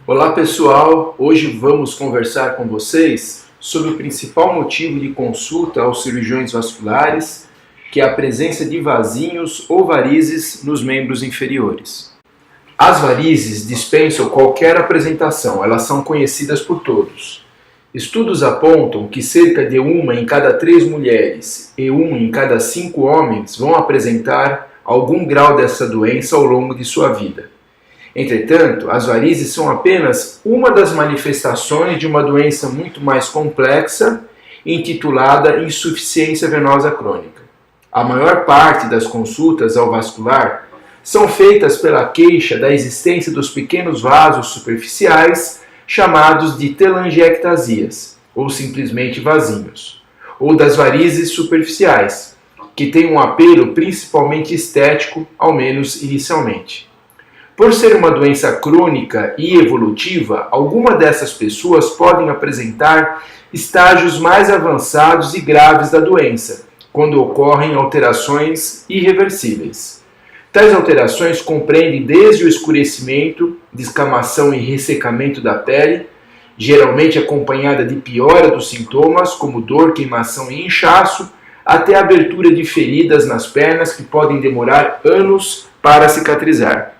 Olá pessoal, hoje vamos conversar com vocês sobre o principal motivo de consulta aos cirurgiões vasculares, que é a presença de vasinhos ou varizes nos membros inferiores. As varizes dispensam qualquer apresentação, elas são conhecidas por todos. Estudos apontam que cerca de 1 em cada 3 mulheres e 1 em cada 5 homens vão apresentar algum grau dessa doença ao longo de sua vida. Entretanto, as varizes são apenas uma das manifestações de uma doença muito mais complexa, intitulada insuficiência venosa crônica. A maior parte das consultas ao vascular são feitas pela queixa da existência dos pequenos vasos superficiais, chamados de telangiectasias, ou simplesmente vasinhos, ou das varizes superficiais, que têm um apelo principalmente estético, ao menos inicialmente. Por ser uma doença crônica e evolutiva, algumas dessas pessoas podem apresentar estágios mais avançados e graves da doença, quando ocorrem alterações irreversíveis. Tais alterações compreendem desde o escurecimento, descamação e ressecamento da pele, geralmente acompanhada de piora dos sintomas, como dor, queimação e inchaço, até a abertura de feridas nas pernas que podem demorar anos para cicatrizar.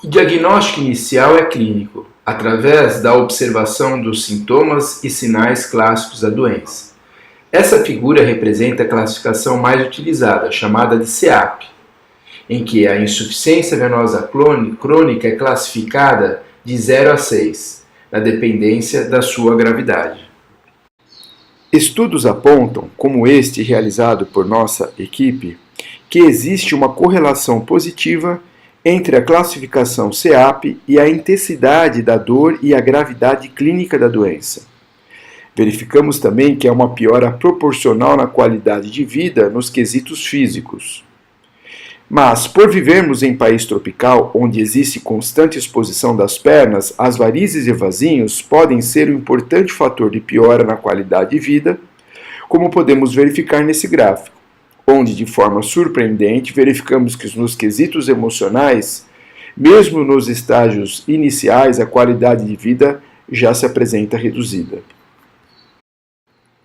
O diagnóstico inicial é clínico, através da observação dos sintomas e sinais clássicos da doença. Essa figura representa a classificação mais utilizada, chamada de CEAP, em que a insuficiência venosa crônica é classificada de 0 a 6, na dependência da sua gravidade. Estudos apontam, como este realizado por nossa equipe, que existe uma correlação positiva entre a classificação CEAP e a intensidade da dor e a gravidade clínica da doença. Verificamos também que há uma piora proporcional na qualidade de vida nos quesitos físicos. Mas, por vivermos em país tropical, onde existe constante exposição das pernas, as varizes e vasinhos podem ser um importante fator de piora na qualidade de vida, como podemos verificar nesse gráfico, onde, de forma surpreendente, verificamos que nos quesitos emocionais, mesmo nos estágios iniciais, a qualidade de vida já se apresenta reduzida.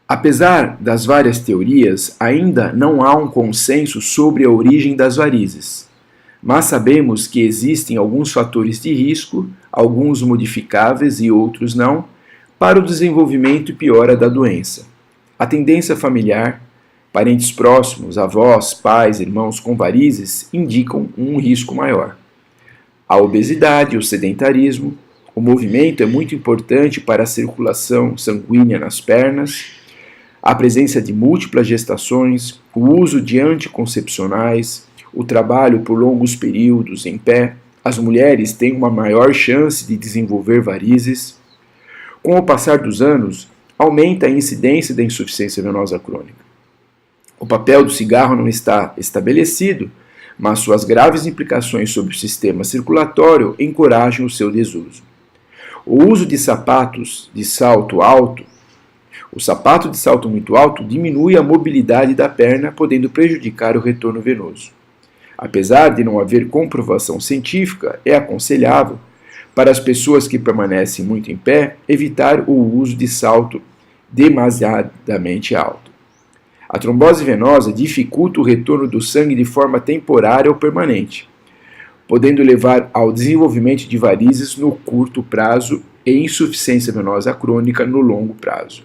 Apesar das várias teorias, ainda não há um consenso sobre a origem das varizes, mas sabemos que existem alguns fatores de risco, alguns modificáveis e outros não, para o desenvolvimento e piora da doença. A tendência familiar, parentes próximos, avós, pais, irmãos com varizes indicam um risco maior. A obesidade, o sedentarismo, o movimento é muito importante para a circulação sanguínea nas pernas, a presença de múltiplas gestações, o uso de anticoncepcionais, o trabalho por longos períodos em pé, as mulheres têm uma maior chance de desenvolver varizes. Com o passar dos anos, aumenta a incidência da insuficiência venosa crônica. O papel do cigarro não está estabelecido, mas suas graves implicações sobre o sistema circulatório encorajam o seu desuso. O uso de sapatos de salto alto. O sapato de salto muito alto diminui a mobilidade da perna, podendo prejudicar o retorno venoso. Apesar de não haver comprovação científica, é aconselhável, para as pessoas que permanecem muito em pé, evitar o uso de salto demasiadamente alto. A trombose venosa dificulta o retorno do sangue de forma temporária ou permanente, podendo levar ao desenvolvimento de varizes no curto prazo e insuficiência venosa crônica no longo prazo.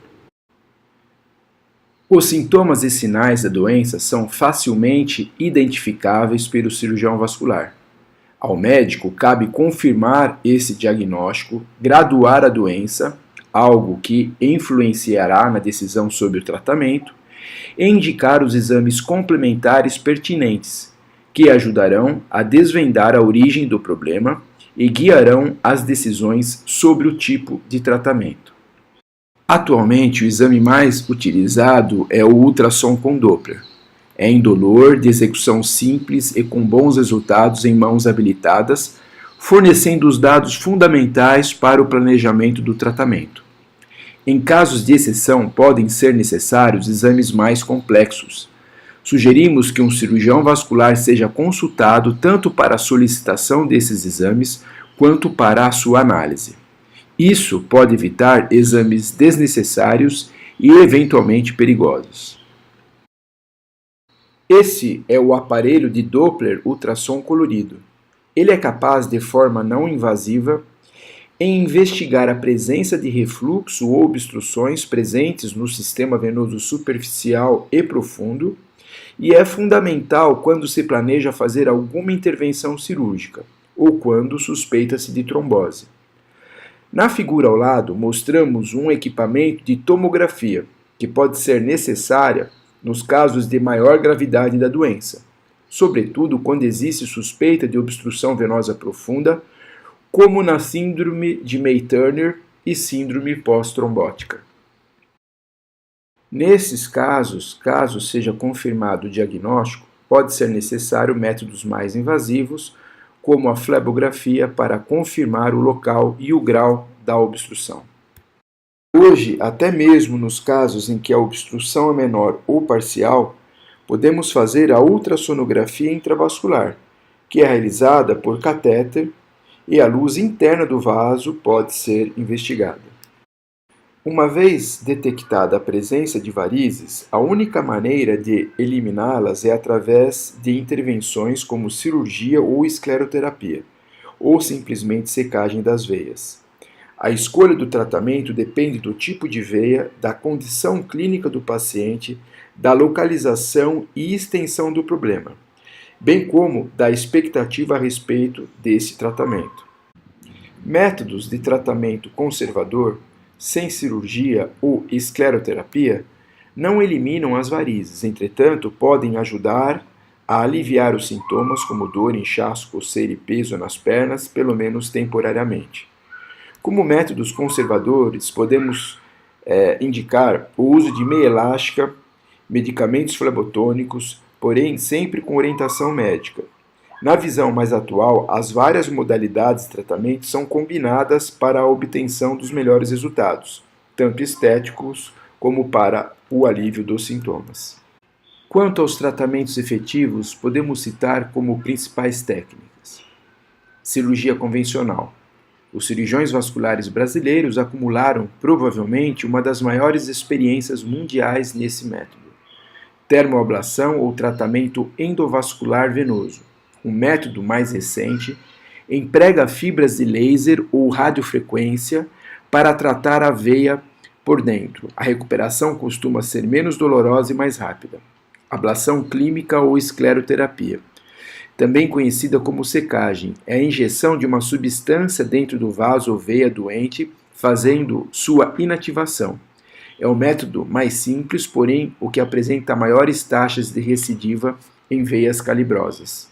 Os sintomas e sinais da doença são facilmente identificáveis pelo cirurgião vascular. Ao médico cabe confirmar esse diagnóstico, graduar a doença, algo que influenciará na decisão sobre o tratamento, e indicar os exames complementares pertinentes, que ajudarão a desvendar a origem do problema e guiarão as decisões sobre o tipo de tratamento. Atualmente, o exame mais utilizado é o ultrassom com Doppler. É indolor, de execução simples e com bons resultados em mãos habilitadas, fornecendo os dados fundamentais para o planejamento do tratamento. Em casos de exceção, podem ser necessários exames mais complexos. Sugerimos que um cirurgião vascular seja consultado tanto para a solicitação desses exames quanto para a sua análise. Isso pode evitar exames desnecessários e eventualmente perigosos. Esse é o aparelho de Doppler ultrassom colorido. Ele é capaz, de forma não invasiva, em investigar a presença de refluxo ou obstruções presentes no sistema venoso superficial e profundo, e é fundamental quando se planeja fazer alguma intervenção cirúrgica ou quando suspeita-se de trombose. Na figura ao lado, mostramos um equipamento de tomografia, que pode ser necessária nos casos de maior gravidade da doença, sobretudo quando existe suspeita de obstrução venosa profunda, como na síndrome de May-Turner e síndrome pós-trombótica. Nesses casos, caso seja confirmado o diagnóstico, pode ser necessário métodos mais invasivos, como a flebografia, para confirmar o local e o grau da obstrução. Hoje, até mesmo nos casos em que a obstrução é menor ou parcial, podemos fazer a ultrassonografia intravascular, que é realizada por catéter, e a luz interna do vaso pode ser investigada. Uma vez detectada a presença de varizes, a única maneira de eliminá-las é através de intervenções como cirurgia ou escleroterapia, ou simplesmente secagem das veias. A escolha do tratamento depende do tipo de veia, da condição clínica do paciente, da localização e extensão do problema, bem como da expectativa a respeito desse tratamento. Métodos de tratamento conservador, sem cirurgia ou escleroterapia, não eliminam as varizes, entretanto, podem ajudar a aliviar os sintomas como dor, inchaço, coceira e peso nas pernas, pelo menos temporariamente. Como métodos conservadores, podemos indicar o uso de meia elástica, medicamentos flebotônicos, porém sempre com orientação médica. Na visão mais atual, as várias modalidades de tratamento são combinadas para a obtenção dos melhores resultados, tanto estéticos como para o alívio dos sintomas. Quanto aos tratamentos efetivos, podemos citar como principais técnicas: cirurgia convencional. Os cirurgiões vasculares brasileiros acumularam, provavelmente, uma das maiores experiências mundiais nesse método. Termoablação ou tratamento endovascular venoso. Um método mais recente emprega fibras de laser ou radiofrequência para tratar a veia por dentro. A recuperação costuma ser menos dolorosa e mais rápida. Ablação clínica ou escleroterapia, também conhecida como secagem, é a injeção de uma substância dentro do vaso ou veia doente, fazendo sua inativação. É o método mais simples, porém o que apresenta maiores taxas de recidiva em veias calibrosas.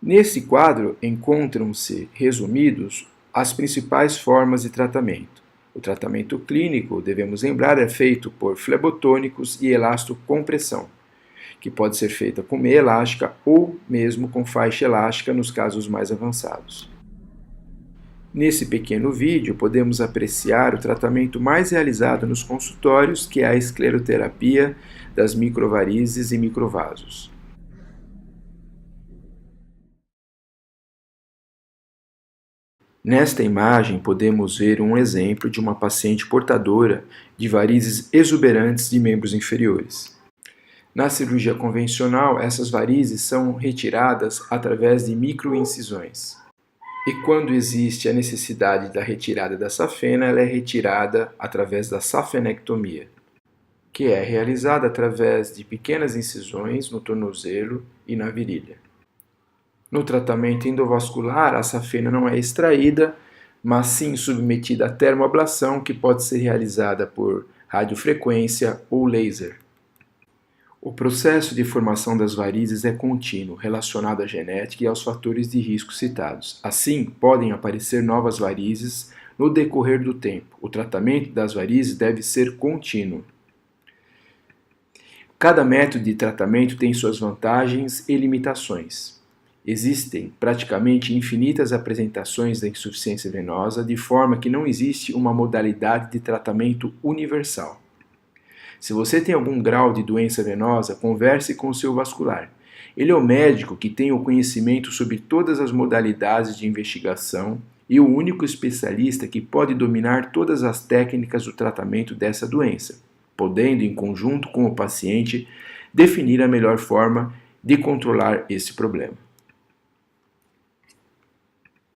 Nesse quadro encontram-se resumidos as principais formas de tratamento. O tratamento clínico, devemos lembrar, é feito por flebotônicos e elastocompressão, que pode ser feita com meia elástica ou mesmo com faixa elástica nos casos mais avançados. Nesse pequeno vídeo, podemos apreciar o tratamento mais realizado nos consultórios, que é a escleroterapia das microvarizes e microvasos. Nesta imagem, podemos ver um exemplo de uma paciente portadora de varizes exuberantes de membros inferiores. Na cirurgia convencional, essas varizes são retiradas através de microincisões. E quando existe a necessidade da retirada da safena, ela é retirada através da safenectomia, que é realizada através de pequenas incisões no tornozelo e na virilha. No tratamento endovascular, a safena não é extraída, mas sim submetida à termoablação, que pode ser realizada por radiofrequência ou laser. O processo de formação das varizes é contínuo, relacionado à genética e aos fatores de risco citados. Assim, podem aparecer novas varizes no decorrer do tempo. O tratamento das varizes deve ser contínuo. Cada método de tratamento tem suas vantagens e limitações. Existem praticamente infinitas apresentações da insuficiência venosa, de forma que não existe uma modalidade de tratamento universal. Se você tem algum grau de doença venosa, converse com o seu vascular. Ele é o médico que tem o conhecimento sobre todas as modalidades de investigação e o único especialista que pode dominar todas as técnicas do tratamento dessa doença, podendo, em conjunto com o paciente, definir a melhor forma de controlar esse problema.